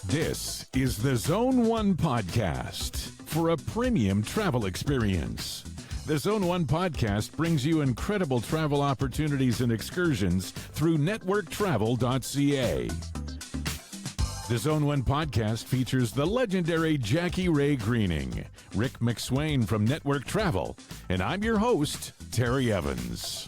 This is the Zone 1 podcast for a premium travel experience. The Zone 1 podcast brings you incredible travel opportunities and excursions through networktravel.ca. The Zone 1 podcast features the legendary Rae Greening, Rick McSwain from Network Travel, and I'm your host, Terry Evans.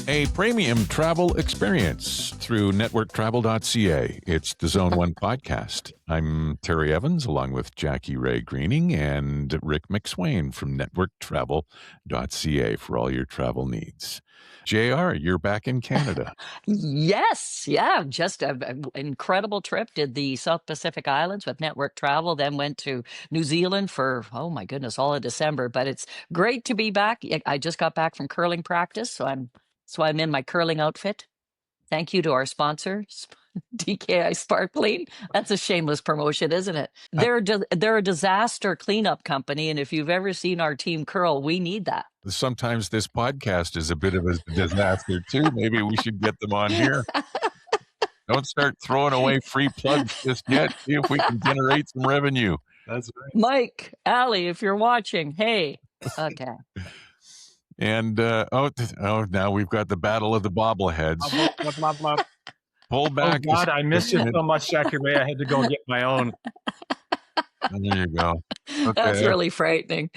A premium travel experience through networktravel.ca. It's the Zone 1 podcast. I'm Terry Evans, along with Rae Greening and Rick McSwain from networktravel.ca for all your travel needs. JR, you're back in Canada. Yes. Yeah. Just an incredible trip. Did the South Pacific Islands with Network Travel, then went to New Zealand for, oh my goodness, all of December. But it's great to be back. I just got back from curling practice, so I'm in my curling outfit. Thank you to our sponsor, DKI Sparkling. That's a shameless promotion, isn't it? They're a disaster cleanup company, and if you've ever seen our team curl, we need that. Sometimes this podcast is a bit of a disaster too. Maybe we should get them on here. Don't start throwing away free plugs just yet. See if we can generate some revenue. That's right. Mike, Allie, if you're watching, hey. Okay. And now we've got the battle of the bobbleheads. Pull back. Oh God, I missed you so much, Jackie Ray. I had to go get my own. There you go. Okay. That's really frightening.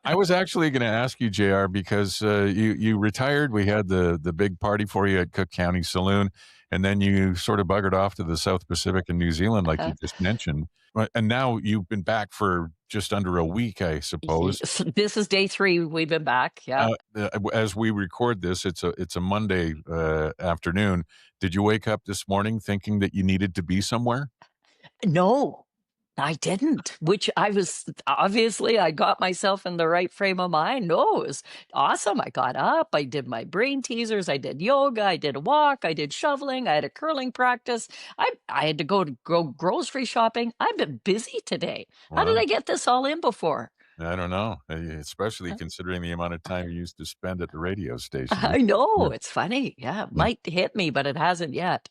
I was actually going to ask you, JR, because you retired. We had the big party for you at Cook County Saloon, and then you sort of buggered off to the South Pacific and New Zealand, like you just mentioned. And now you've been back for just under a week, I suppose. This is day 3. We've been back. Yeah. As we record this, it's a Monday afternoon. Did you wake up this morning thinking that you needed to be somewhere? No, I didn't, which I got myself in the right frame of mind. No, it was awesome. I got up, I did my brain teasers, I did yoga, I did a walk, I did shoveling, I had a curling practice. I had to go grocery shopping. I've been busy today. How did I get this all in before? I don't know, especially considering the amount of time you used to spend at the radio station. I know, it's funny. Yeah, it might hit me, but it hasn't yet.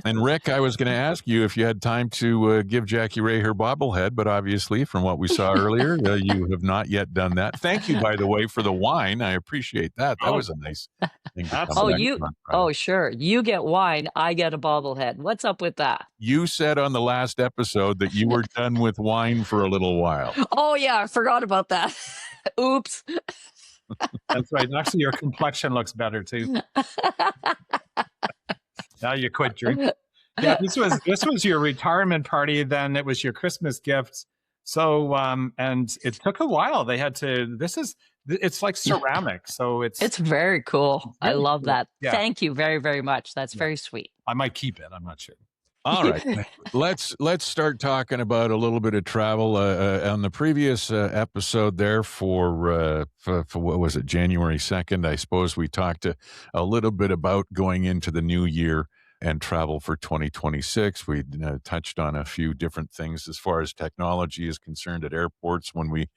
And Rick, I was going to ask you if you had time to give Jackie Ray her bobblehead, but obviously from what we saw earlier, you have not yet done that. Thank you, by the way, for the wine. I appreciate that. That was a nice thing. Sure. You get wine, I get a bobblehead. What's up with that? You said on the last episode that you were done with wine for a little while. Oh, yeah, I forgot about that. Oops. That's right. Actually, your complexion looks better, too. Now you quit drinking. Yeah, this was your retirement party. Then it was your Christmas gift. So, and it took a while. They had to. It's like ceramic. So it's very cool. I love that. Yeah. Thank you very, very much. That's very sweet. I might keep it. I'm not sure. All right, let's start talking about a little bit of travel. On the previous episode there for what was it, January 2nd, I suppose we talked a little bit about going into the new year and travel for 2026. We touched on a few different things as far as technology is concerned at airports. When we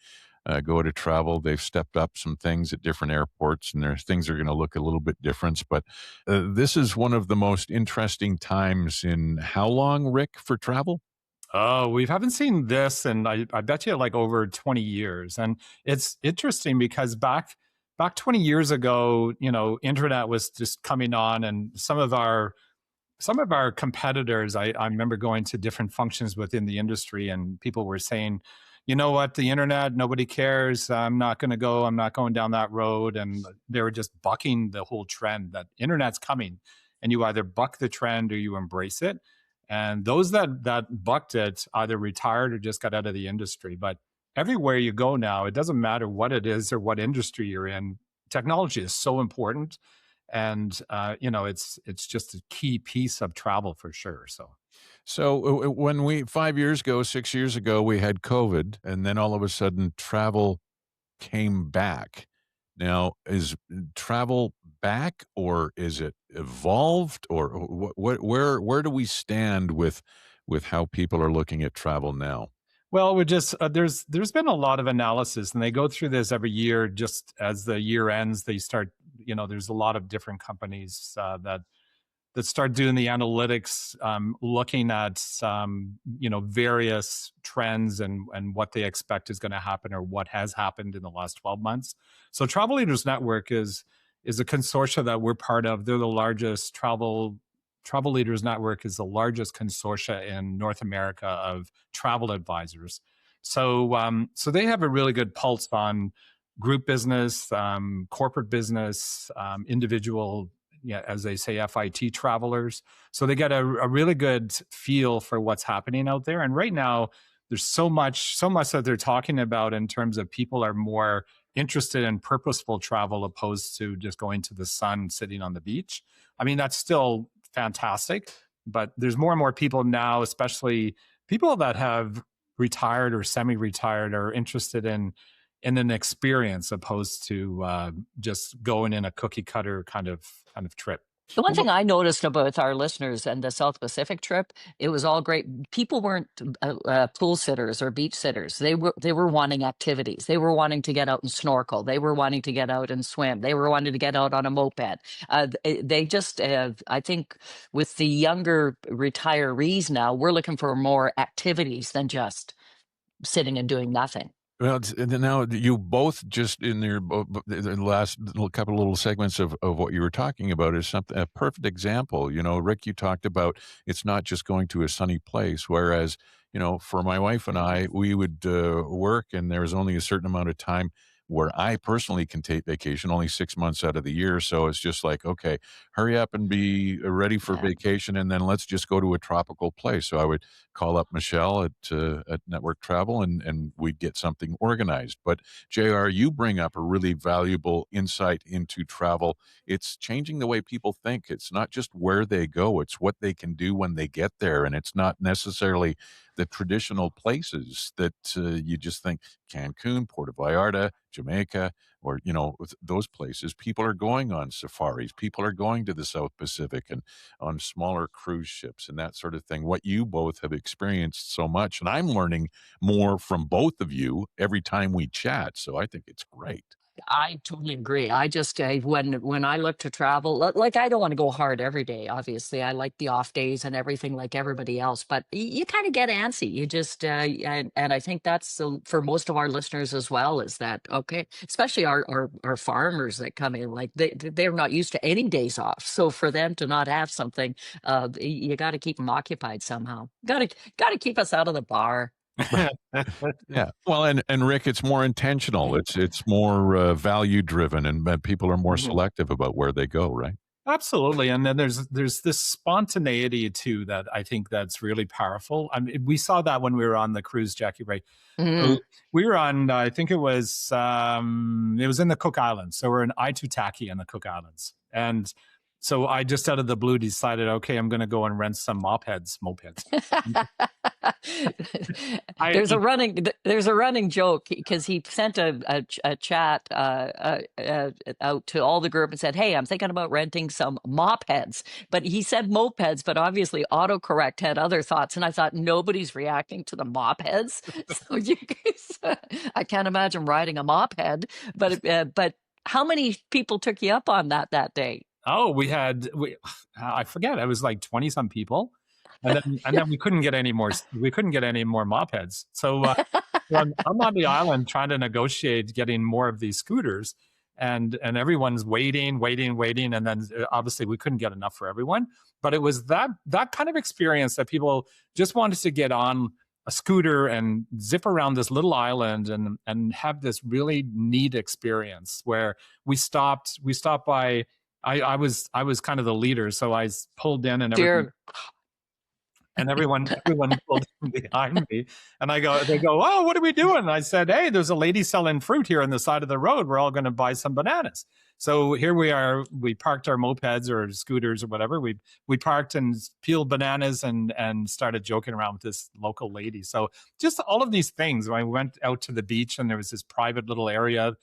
go to travel, they've stepped up some things at different airports, and there's things are going to look a little bit different. But this is one of the most interesting times in how long, Rick, for travel? Oh, we haven't seen this, and I bet you like over 20 years. And it's interesting because back 20 years ago, internet was just coming on, and some of our competitors, I remember going to different functions within the industry, and people were saying, you know what, the internet, nobody cares. I'm not going to go. I'm not going down that road. And they were just bucking the whole trend that internet's coming, and you either buck the trend or you embrace it. And those that bucked it either retired or just got out of the industry. But everywhere you go now, it doesn't matter what it is or what industry you're in. Technology is so important. And, it's just a key piece of travel for sure. So when 5 years ago, 6 years ago, we had COVID, and then all of a sudden travel came back. Now, is travel back, or is it evolved, or where do we stand with how people are looking at travel now? Well, we're just there's been a lot of analysis, and they go through this every year. Just as the year ends, they start. There's a lot of different companies that start doing the analytics, looking at various trends and what they expect is going to happen or what has happened in the last 12 months. So Travel Leaders Network is a consortia that we're part of. They're the largest Travel Leaders Network is the largest consortia in North America of travel advisors. So they have a really good pulse on group business, corporate business, individual, as they say, FIT travelers. So they get a really good feel for what's happening out there. And right now, there's so much that they're talking about in terms of people are more interested in purposeful travel opposed to just going to the sun, sitting on the beach. I mean, that's still fantastic, but there's more and more people now, especially people that have retired or semi-retired, are interested in an experience opposed to just going in a cookie cutter kind of trip. The one thing I noticed about our listeners and the South Pacific trip, it was all great. People weren't pool sitters or beach sitters. They were wanting activities. They were wanting to get out and snorkel. They were wanting to get out and swim. They were wanting to get out on a moped. They just, I think, with the younger retirees now, we're looking for more activities than just sitting and doing nothing. Well, now you both just in the last couple of little segments of what you were talking about is a perfect example. Rick, you talked about it's not just going to a sunny place, whereas, for my wife and I, we would work and there was only a certain amount of time where I personally can take vacation, only 6 months out of the year. So it's just like, okay, hurry up and be ready for vacation, and then let's just go to a tropical place. So I would call up Michelle at Network Travel, and we'd get something organized. But JR, you bring up a really valuable insight into travel. It's changing the way people think. It's not just where they go, it's what they can do when they get there. And it's not necessarily the traditional places that you just think Cancun, Puerto Vallarta, Jamaica, or, those places. People are going on safaris. People are going to the South Pacific and on smaller cruise ships and that sort of thing. What you both have experienced so much. And I'm learning more from both of you every time we chat. So I think it's great. I totally agree. I just when I look to travel, like I don't want to go hard every day. Obviously, I like the off days and everything like everybody else. But you kind of get antsy. You just and I think that's for most of our listeners as well. Is that okay? Especially our farmers that come in, like they're not used to any days off. So for them to not have something, you got to keep them occupied somehow. Got to keep us out of the bar. Yeah. Well, and Rick, it's more intentional. It's more value driven, and people are more selective about where they go, right? Absolutely. And then there's this spontaneity too that I think that's really powerful. I mean, we saw that when we were on the cruise, Jackie Rae. So we were on, I think it was in the Cook Islands. So we're in Aitutaki in the Cook Islands. And so I just out of the blue decided, okay, I'm going to go and rent some mopeds. There's a running joke because he sent a chat out to all the group and said, "Hey, I'm thinking about renting some mopeds," but he said mopeds, but obviously autocorrect had other thoughts, and I thought nobody's reacting to the mopeds. So you guys, I can't imagine riding a moped, but how many people took you up on that day? Oh, I forget. It was like 20 some people. And then we couldn't get any more mopeds. So I'm on the island trying to negotiate getting more of these scooters, and everyone's waiting. And then obviously we couldn't get enough for everyone. But it was that kind of experience that people just wanted to get on a scooter and zip around this little island and have this really neat experience where we stopped by. I was kind of the leader, so I pulled in and everyone pulled in behind me, and they go, "Oh, what are we doing?" And I said, "Hey, there's a lady selling fruit here on the side of the road. We're all going to buy some bananas." So here we are. We parked our mopeds or scooters or whatever. We parked and peeled bananas and started joking around with this local lady. So just all of these things. I went out to the beach and there was this private little area.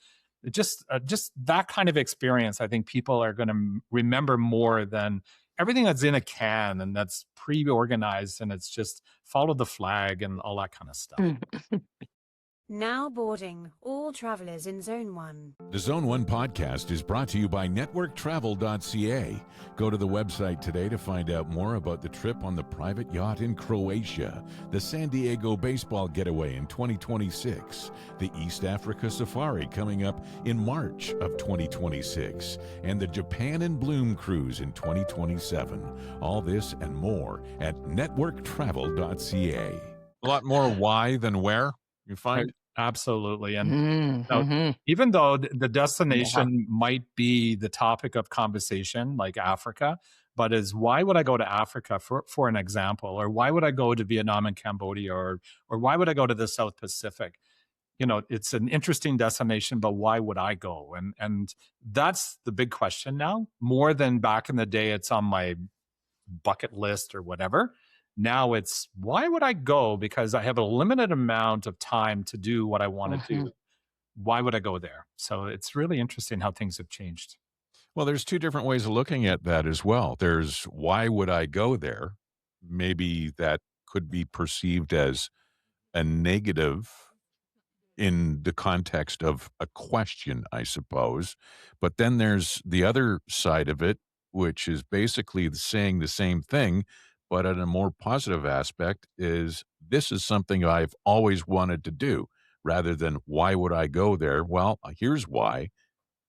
Just that kind of experience, I think people are going to remember more than everything that's in a can and that's pre-organized and it's just follow the flag and all that kind of stuff. Now boarding all travelers in Zone 1. The Zone 1 podcast is brought to you by networktravel.ca. Go to the website today to find out more about the trip on the private yacht in Croatia, the San Diego baseball getaway in 2026, the East Africa safari coming up in March of 2026, and the Japan in Bloom cruise in 2027. All this and more at networktravel.ca. A lot more why than where, you find? Absolutely. And Mm-hmm. even though the destination might be the topic of conversation, like Africa, but is why would I go to Africa for an example, or why would I go to Vietnam and Cambodia, or why would I go to the South Pacific? It's an interesting destination, but why would I go? And that's the big question now, more than back in the day. It's on my bucket list or whatever. Now it's, why would I go? Because I have a limited amount of time to do what I want to do. Why would I go there? So it's really interesting how things have changed. Well, there's two different ways of looking at that as well. There's why would I go there? Maybe that could be perceived as a negative in the context of a question, I suppose. But then there's the other side of it, which is basically saying the same thing, but in a more positive aspect is this is something I've always wanted to do, rather than why would I go there? Well, here's why.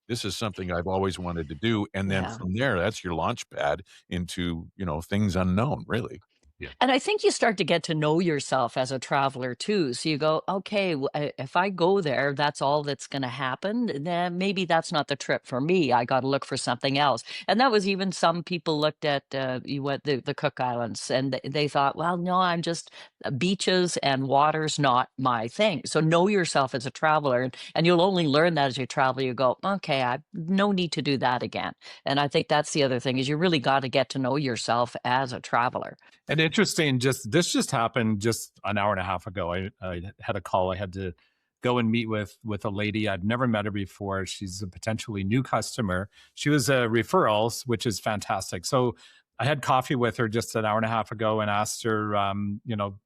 This is something I've always wanted to do. And then from there, that's your launch pad into, things unknown, really. Yeah. And I think you start to get to know yourself as a traveler too. So you go, okay, if I go there, that's all that's going to happen. Then maybe that's not the trip for me. I got to look for something else. And that was even some people looked at you went the Cook Islands, and they thought, well, no, I'm just beaches and water's not my thing. So know yourself as a traveler, and you'll only learn that as you travel. You go, okay, I no need to do that again. And I think that's the other thing is you really got to get to know yourself as a traveler. And interesting, this just happened just an hour and a half ago. I had a call. I had to go and meet with a lady. I'd never met her before. She's a potentially new customer. She was a referrals, which is fantastic. So I had coffee with her just an hour and a half ago and asked her,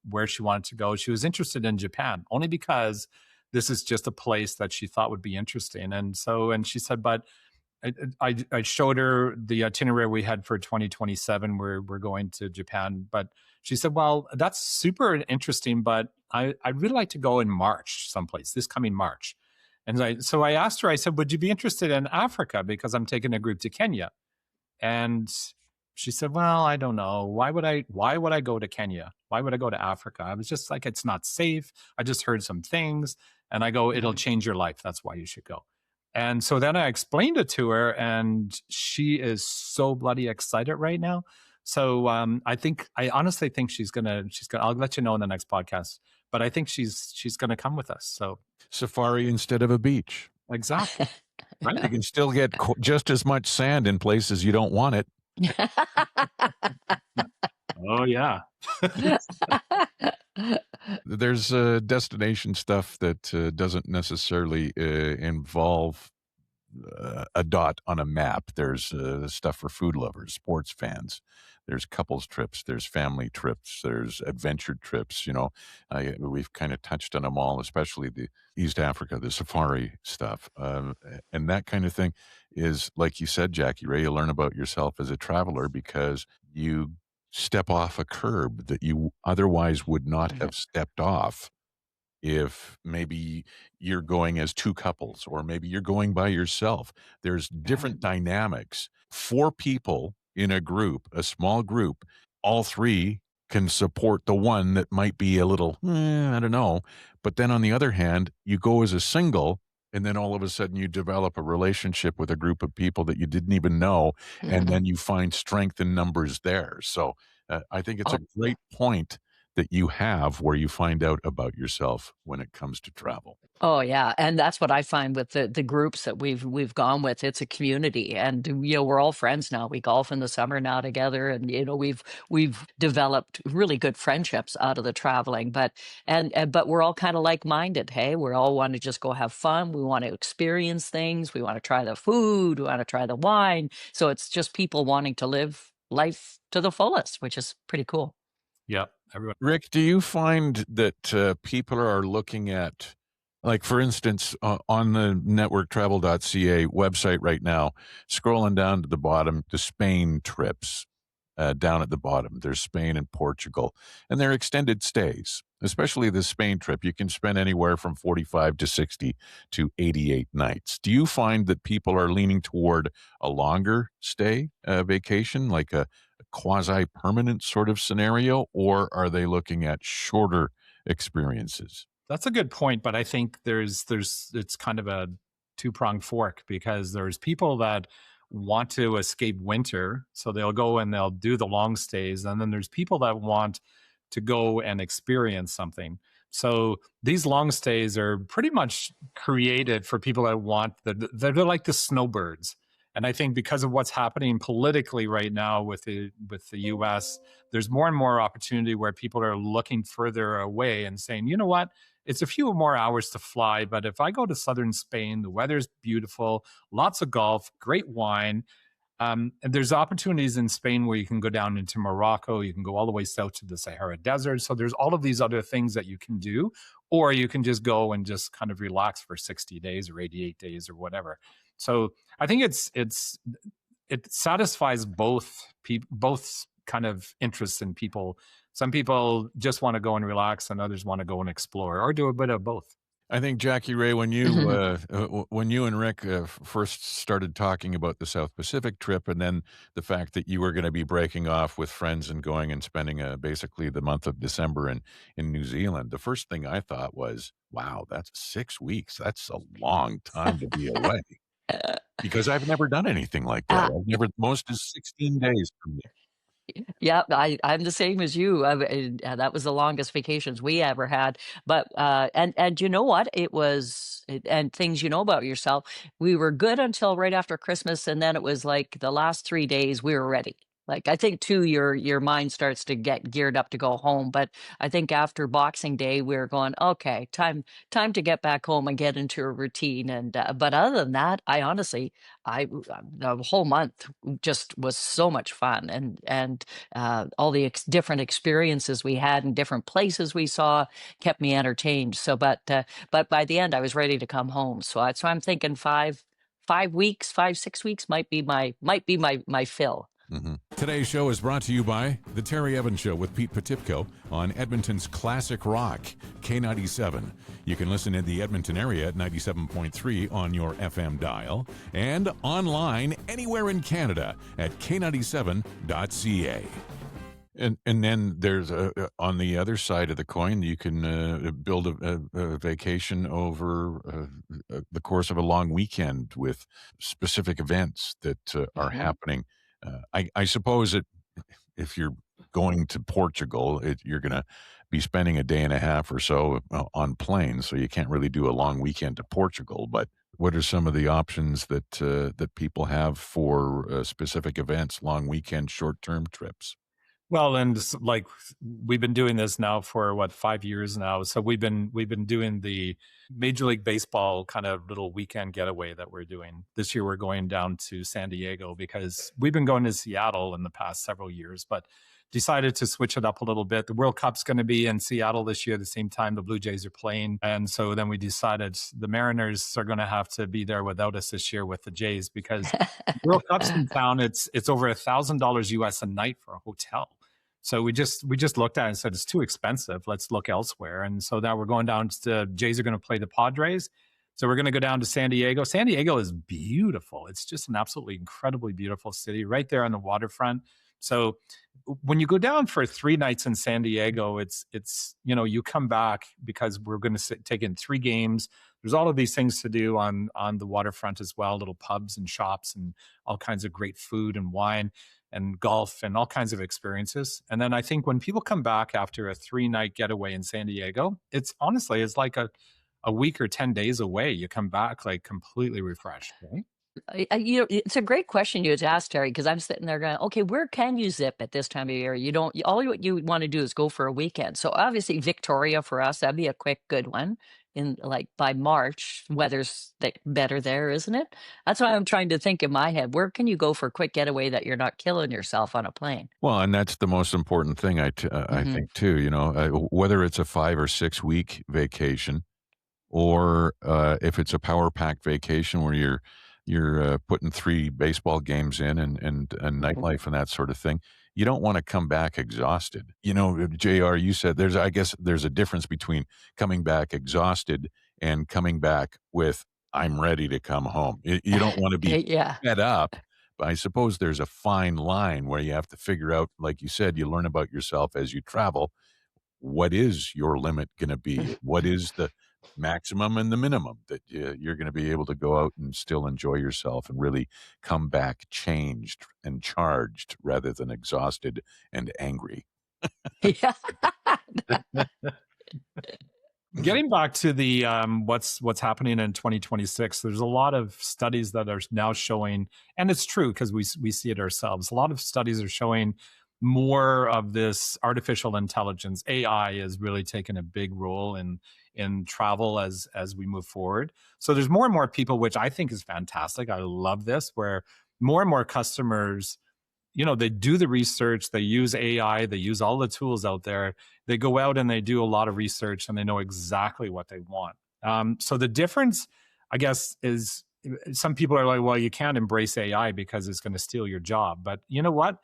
where she wanted to go. She was interested in Japan, only because this is just a place that she thought would be interesting. And she said, but I showed her the itinerary we had for 2027 where we're going to Japan. But she said, well, that's super interesting, but I'd really like to go in March someplace, this coming March. And so I asked her, I said, would you be interested in Africa? Because I'm taking a group to Kenya. And she said, well, I don't know. Why would I go to Kenya? Why would I go to Africa? I was just like, it's not safe. I just heard some things. And I go, it'll change your life. That's why you should go. And so then I explained it to her, and she is so bloody excited right now. So I honestly think she's gonna, I'll let you know in the next podcast, but I think she's gonna come with us. So safari instead of a beach. Exactly. Right? You can still get just as much sand in places you don't want it. Oh, yeah. There's destination stuff that doesn't necessarily involve a dot on a map. There's stuff for food lovers, sports fans. There's couples trips. There's family trips. There's adventure trips. We've kind of touched on them all, especially the East Africa, the safari stuff. And that kind of thing is, like you said, Jackie Rae, you learn about yourself as a traveler because you step off a curb that you otherwise would not have stepped off if maybe you're going as two couples, or maybe you're going by yourself. There's different dynamics. 4 people in a group, a small group, all 3 can support the one that might be a little, I don't know. But then on the other hand, you go as a single, and then all of a sudden you develop a relationship with a group of people that you didn't even know, and then you find strength in numbers there. So I think it's a great point that you have where you find out about yourself when it comes to travel. Oh yeah, and that's what I find with the groups that we've gone with. It's a community, and we're all friends now. We golf in the summer now together, and we've developed really good friendships out of the traveling. But but we're all kind of like minded. Hey, we all want to just go have fun. We want to experience things. We want to try the food. We want to try the wine. So it's just people wanting to live life to the fullest, which is pretty cool. Yeah, everyone. Rick, do you find that people are looking at Like, for instance, on the networktravel.ca website right now, scrolling down to the bottom, the Spain trips, down at the bottom, there's Spain and Portugal, and they're extended stays. Especially the Spain trip, you can spend anywhere from 45 to 60 to 88 nights. Do you find that people are leaning toward a longer stay vacation, like a quasi-permanent sort of scenario, or are they looking at shorter experiences? That's a good point, but I think there's it's kind of a two-pronged fork, because there's people that want to escape winter, so they'll go and they'll do the long stays, and then there's people that want to go and experience something. So these long stays are pretty much created for people that want they're like the snowbirds. And I think because of what's happening politically right now with the US, there's more and more opportunity where people are looking further away and saying, you know what, it's a few more hours to fly, but if I go to southern Spain, the weather's beautiful, lots of golf, great wine. And there's opportunities in Spain where you can go down into Morocco, you can go all the way south to the Sahara Desert. So there's all of these other things that you can do, or you can just go and just kind of relax for 60 days or 88 days or whatever. So I think it satisfies both kind of interests in people. Some people just want to go and relax, and others want to go and explore, or do a bit of both. I think, Jackie Rae, when you when you and Rick first started talking about the South Pacific trip, and then the fact that you were going to be breaking off with friends and going and spending basically the month of December in New Zealand, the first thing I thought was, wow, that's 6 weeks. That's a long time to be away. Because I've never done anything like that. Most is 16 days for me. Yeah, I'm the same as you. That was the longest vacations we ever had. But and you know what? And things you know about yourself. We were good until right after Christmas, and then it was like the last 3 days we were ready. Like I think too, your mind starts to get geared up to go home. But I think after Boxing Day, we were going, okay, time to get back home and get into a routine. And but other than that, I honestly, the whole month just was so much fun, and all the different experiences we had and different places we saw kept me entertained. So, but by the end, I was ready to come home. So I'm thinking 5 weeks, 6 weeks might be my fill. Mm-hmm. Today's show is brought to you by The Terry Evans Show with Pete Potipko on Edmonton's classic rock, K97. You can listen in the Edmonton area at 97.3 on your FM dial and online anywhere in Canada at k97.ca. And then there's on the other side of the coin, you can build a vacation over the course of a long weekend with specific events that are happening. I suppose if you're going to Portugal, you're going to be spending a day and a half or so on planes, so you can't really do a long weekend to Portugal. But what are some of the options that people have for specific events, long weekend, short-term trips? Well, and like we've been doing this now for 5 years now. So we've been doing the Major League Baseball kind of little weekend getaway that we're doing. This year we're going down to San Diego because we've been going to Seattle in the past several years, but decided to switch it up a little bit. The World Cup's going to be in Seattle this year, the same time the Blue Jays are playing. And so then we decided the Mariners are going to have to be there without us this year with the Jays because World Cup's in town. It's over $1,000 US a night for a hotel. So we just looked at it and said, it's too expensive. Let's look elsewhere. And so now we're going down to Jays are going to play the Padres. So we're going to go down to San Diego. San Diego is beautiful. It's just an absolutely incredibly beautiful city right there on the waterfront. So when you go down for 3 nights in San Diego, it's you come back because we're going to take in 3 games. There's all of these things to do on the waterfront as well, little pubs and shops and all kinds of great food and wine and golf and all kinds of experiences. And then I think when people come back after a 3-night getaway in San Diego, it's like a week or 10 days away. You come back like completely refreshed, right? It's a great question you had asked, Terry, because I'm sitting there going, okay, where can you zip at this time of year? All you want to do is go for a weekend. So obviously Victoria for us, that'd be a quick, good one. In like by March, weather's better there, isn't it? That's why I'm trying to think in my head, where can you go for a quick getaway that you're not killing yourself on a plane? Well, and that's the most important thing I think too, whether it's a 5 or 6 week vacation, or if it's a power pack vacation where you're putting 3 baseball games in and nightlife and that sort of thing, you don't want to come back exhausted. You know, JR, you said I guess there's a difference between coming back exhausted and coming back with, I'm ready to come home. You don't want to be Yeah. fed up. But I suppose there's a fine line where you have to figure out, like you said, you learn about yourself as you travel. What is your limit going to be? What is the maximum and the minimum that you're going to be able to go out and still enjoy yourself and really come back changed and charged rather than exhausted and angry? Yeah. Getting back to the what's happening in 2026, there's a lot of studies that are now showing, and it's true because we see it ourselves. A lot of studies are showing more of this artificial intelligence. AI is really taking a big role in travel as we move forward. So there's more and more people, which I think is fantastic. I love this, where more and more customers, you know, they do the research, they use AI, they use all the tools out there. They go out and they do a lot of research and they know exactly what they want. So the difference, I guess, is some people are like, well, you can't embrace AI because it's going to steal your job. But you know what?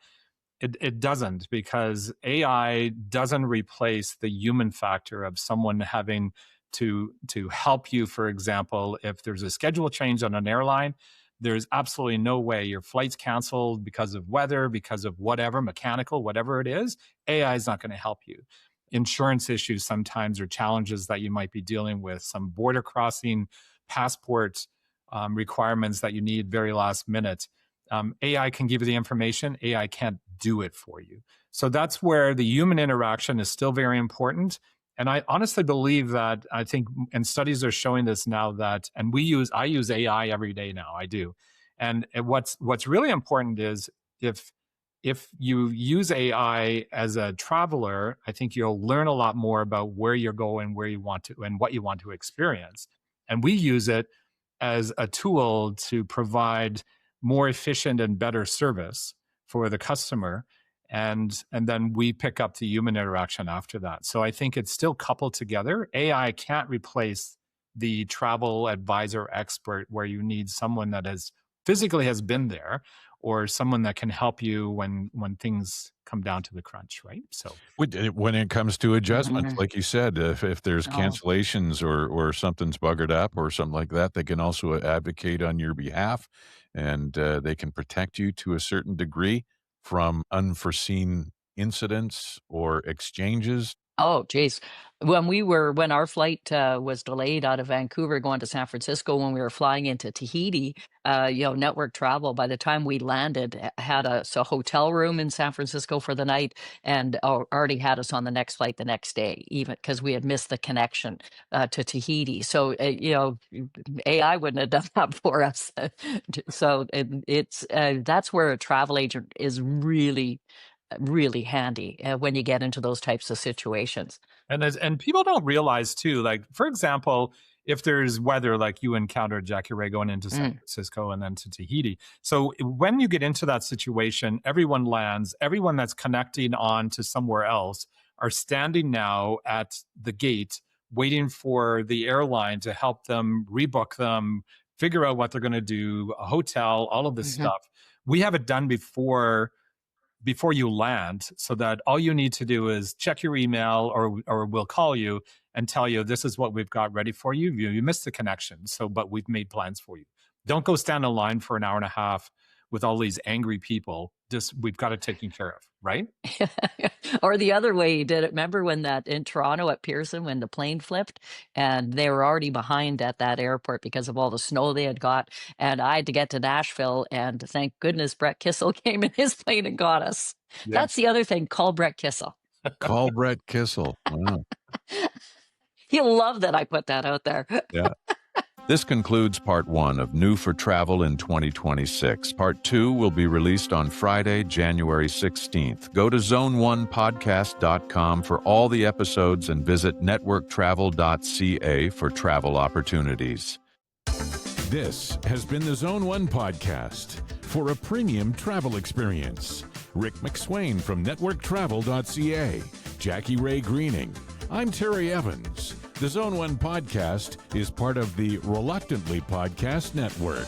It doesn't, because AI doesn't replace the human factor of someone having to help you. For example, if there's a schedule change on an airline, there's absolutely no way your flight's canceled because of weather, because of whatever, mechanical, whatever it is, AI is not going to help you. Insurance issues sometimes are challenges that you might be dealing with, some border crossing, passport requirements that you need very last minute. AI can give you the information. AI can't do it for you. So that's where the human interaction is still very important. And I honestly believe that, I think, and studies are showing this now, that, and I use AI every day now, I do. And what's really important is if you use AI as a traveler, I think you'll learn a lot more about where you're going, where you want to, and what you want to experience. And we use it as a tool to provide more efficient and better service for the customer. And then we pick up the human interaction after that. So I think it's still coupled together. AI can't replace the travel advisor expert, where you need someone that physically has been there, or someone that can help you when things come down to the crunch, right? So when it comes to adjustments, like you said, if there's Oh. cancellations or something's buggered up or something like that, they can also advocate on your behalf, and they can protect you to a certain degree from unforeseen incidents or exchanges. Oh, geez. When our flight was delayed out of Vancouver going to San Francisco, when we were flying into Tahiti, Network Travel, by the time we landed, had a hotel room in San Francisco for the night, and already had us on the next flight the next day, even because we had missed the connection to Tahiti. So, AI wouldn't have done that for us. So it's that's where a travel agent is really, really handy when you get into those types of situations. And people don't realize too, like, for example, if there's weather like you encountered, Jackie Rae, going into San Francisco and then to Tahiti. So when you get into that situation, everyone lands, everyone that's connecting on to somewhere else are standing now at the gate waiting for the airline to help them rebook them, figure out what they're going to do, a hotel, all of this stuff. We have it done before you land, so that all you need to do is check your email, or we'll call you and tell you, this is what we've got ready for you. You missed the connection, but we've made plans for you. Don't go stand in line for an hour and a half with all these angry people. We've got it taken care of, right? Or the other way you did it. Remember when that in Toronto at Pearson, when the plane flipped and they were already behind at that airport because of all the snow they had got, and I had to get to Nashville, and thank goodness Brett Kissel came in his plane and got us. Yeah. That's the other thing. Call Brett Kissel. Call Brett Kissel. Wow. He'll love that I put that out there. Yeah. This concludes part 1 of New for Travel in 2026. Part 2 will be released on Friday, January 16th. Go to zone1podcast.com for all the episodes and visit networktravel.ca for travel opportunities. This has been the Zone 1 podcast. For a premium travel experience, Rick McSwain from networktravel.ca, Jackie Rae Greening. I'm Terry Evans. The Zone 1 podcast is part of the Reluctantly Podcast Network.